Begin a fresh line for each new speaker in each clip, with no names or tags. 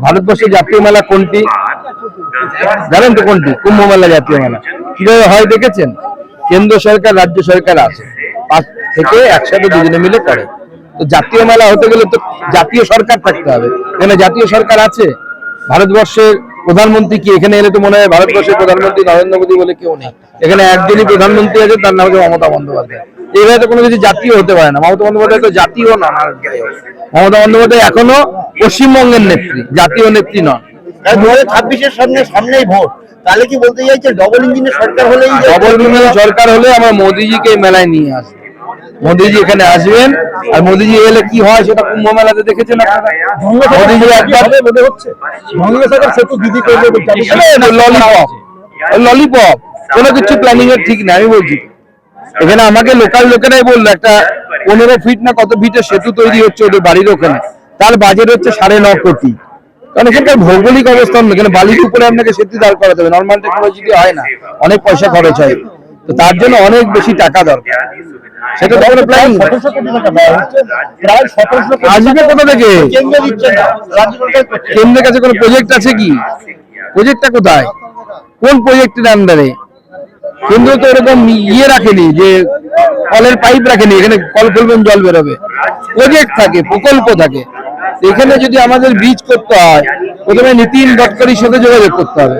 ভারতবর্ষের জাতীয় মেলা কোনটি জানেন তো? কোনটি? কুম্ভ মেলা জাতীয় মেলা। কিভাবে হয় দেখেছেন? কেন্দ্র সরকার রাজ্য সরকার আছে, 5 থেকে একসাথে দুজনে মিলে করে। তো জাতীয় মেলা হতে গেলে তো জাতীয় সরকার থাকতে হবে। এখানে জাতীয় সরকার আছে? ভারতবর্ষের প্রধানমন্ত্রী কি এখানে এলে তো মনে হয় ভারতবর্ষের প্রধানমন্ত্রী নরেন্দ্র মোদী বলে কেউ নেই। এখানে একজনই প্রধানমন্ত্রী আছে, তার নাম হচ্ছে মমতা বন্দ্যোপাধ্যায়। এইভাবে তো কোনো কিছু জাতীয় হতে পারে না। মমতা বন্দ্যোপাধ্যায় তো জাতীয় না। মমতা বন্দ্যোপাধ্যায় এখনো পশ্চিমবঙ্গের নেত্রী, জাতীয় নেত্রী নন।
2026-এর সামনেই ভোট, তাহলে কি বলতে চাইছে ডবল ইঞ্জিনের সরকার হলে
আমরা মোদিজিকে মেলায় নিয়ে আসবো। মোদিজি এখানে আসবেন, আর মোদিজি এলে কি হয় সেটা কুম্ভ মেলাতে দেখেছেন আপনারা। মোদিজি একবার ললিপপ কোনো কিছু প্ল্যানিং এর ঠিক না। আমি বলছি এখানে আমাকে লোকাল লোকেরাই বললো একটা 15 ফিট না কত ফিটের সেতু তৈরি হচ্ছে ওদের বাড়ির ওখানে, তার বাজেট হচ্ছে 9.5 কোটি। কারণ এখানকার ভৌগোলিক অবস্থান, এখানে বালির উপরে আপনাকে সেতু দাঁড় করাতে হবে, নর্মাল টেকনোলজি দিয়ে হয় না, অনেক পয়সা খরচ হয়। তো তার জন্য অনেক বেশি টাকা দরকার। সেটা তো কোনো প্ল্যানিং আসবে কোথা থেকে? কেন্দ্রের কাছে কোনো প্রজেক্ট আছে কি? প্রজেক্টটা কোথায়? কোন প্রজেক্টের আন্ডারে? কেন্দ্র তো এরকম রাখেনি যে কলের পাইপ রাখেনি, এখানে কল খুলবেন জল বেরোবে। প্রজেক্ট থাকে, প্রকল্প থাকে। এখানে যদি আমাদের ব্রিজ করতে হয়, প্রথমে নীতিন গডকারির সাথে যোগাযোগ করতে হবে।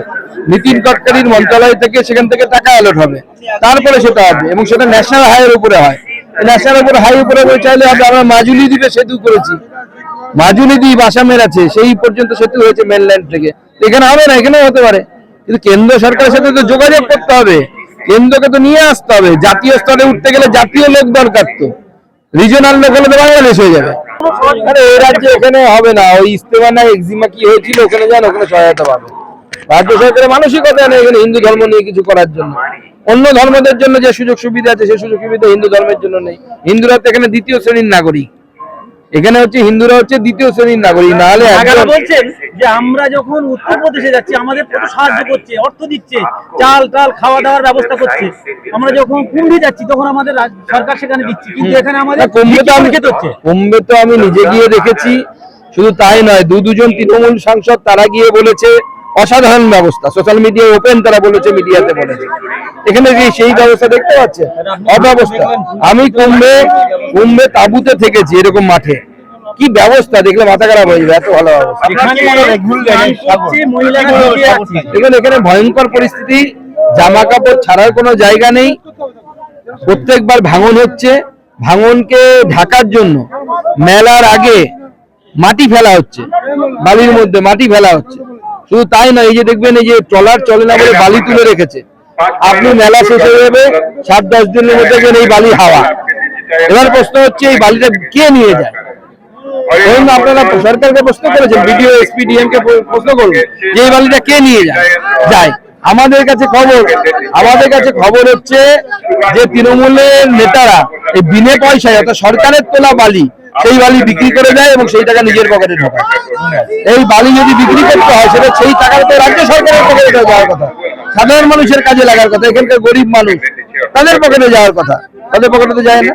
নীতিন গডকারির মন্ত্রণালয় থেকে সেখান থেকে টাকা অ্যালট হবে, তারপরে সেটা হবে, এবং সেটা ন্যাশনাল হাইওয়ের উপরে হয়। ন্যাশনাল হাইওয়ে উপরে চাইলে হবে। আমরা মাজুলি দ্বীপে সেতু করেছি, মাজুলি দ্বীপ আসামের আছে, সেই পর্যন্ত সেতু হয়েছে মেনল্যান্ড থেকে। এখানে হবে না, এখানেও হতে পারে, কিন্তু কেন্দ্র সরকারের সাথে তো যোগাযোগ করতে হবে, কেন্দ্রকে তো নিয়ে আসতে হবে। জাতীয় স্তরে উঠতে গেলে জাতীয় লোক দরকার, তো রিজনাল লোক হলে তো বাংলাদেশ হয়ে যাবে। আরে এই রাজ্যে এখানে হবে না। ওই ইস্তেমা না এক্সিমা কি হয়েছিল, ওখানে যান, ওখানে সহায়তা পাবে। রাজ্য সরকারের মানসিকতা নেই এখানে হিন্দু ধর্ম নিয়ে কিছু করার জন্য। অন্য ধর্মদের জন্য যে সুযোগ সুবিধা আছে সেই সুযোগ সুবিধা হিন্দু ধর্মের জন্য নেই। হিন্দুরা তো এখানে দ্বিতীয় শ্রেণীর নাগরিক। এখানে হচ্ছে হিন্দুরা হচ্ছে দ্বিতীয় শ্রেণীর নাগরিক। না হলে
বলছেন যে আমরা যখন উত্তরপ্রদেশে যাচ্ছি আমাদের কত সাহায্য করছে, অর্থ দিচ্ছে, চাল টাল খাওয়া দাওয়ার ব্যবস্থা করছে। আমরা যখন কুম্ভে যাচ্ছি তখন আমাদের সরকার সেখানে দিচ্ছে, কিন্তু এখানে আমাদের
কুম্ভে তো আমি নিজে গিয়ে দেখেছি। শুধু তাই নয়, দুজন তৃণমূল সাংসদ তারা গিয়ে বলেছে অসাধারণ ব্যবস্থা, সোশ্যাল মিডিয়া ওপেন তারা বলেছে, মিডিয়াতে বলেছে। এখানে সেই ব্যবস্থা দেখতে পাচ্ছেন? অব্যবস্থা। আমি কুম্ভে তাঁবুতে থেকেছি, এরকম মাঠে কি ব্যবস্থা দেখলে মাথা খারাপ হয়ে যাবে, এত ভালো ব্যবস্থা। এখানে ভয়ঙ্কর পরিস্থিতি, জামা কাপড় ছাড়ার কোনো জায়গা নেই। প্রত্যেকবার ভাঙন হচ্ছে, ভাঙনকে ঢাকার জন্য মেলার আগে মাটি ফেলা হচ্ছে, বালির মধ্যে মাটি ফেলা হচ্ছে। শুধু তাই নয়, এই যে দেখবেন এই যে ট্রলার চলে না বলে বালি তুলে রেখেছে। আপনি মেলা শেষ হয়ে যাবে 7-10 দিনের মধ্যে এই বালি হাওয়া। এবার প্রশ্ন হচ্ছে এই বালিটা কে নিয়ে যায়? আপনারা সরকারকে প্রশ্ন করেছেন, বিডিও এসপি ডিএম কে প্রশ্ন করুন যে এই বালিটা কে নিয়ে যায়। আমাদের কাছে খবর হচ্ছে যে তৃণমূলের নেতারা এই বিনে পয়সায় অর্থাৎ সরকারের তোলা বালি, সেই বালি বিক্রি করে দেয় এবং সেই টাকা নিজের পকেটে ঢোকায়। এই বালি যদি বিক্রি করতে হয় সেটা সেই টাকাটা তো রাজ্য সরকারের পকেটে যাওয়ার কথা, সাধারণ মানুষের কাজে লাগার কথা। এখানকার গরিব মানুষ, তাদের পকেটে যাওয়ার কথা, তাদের পকেটে তো যায় না।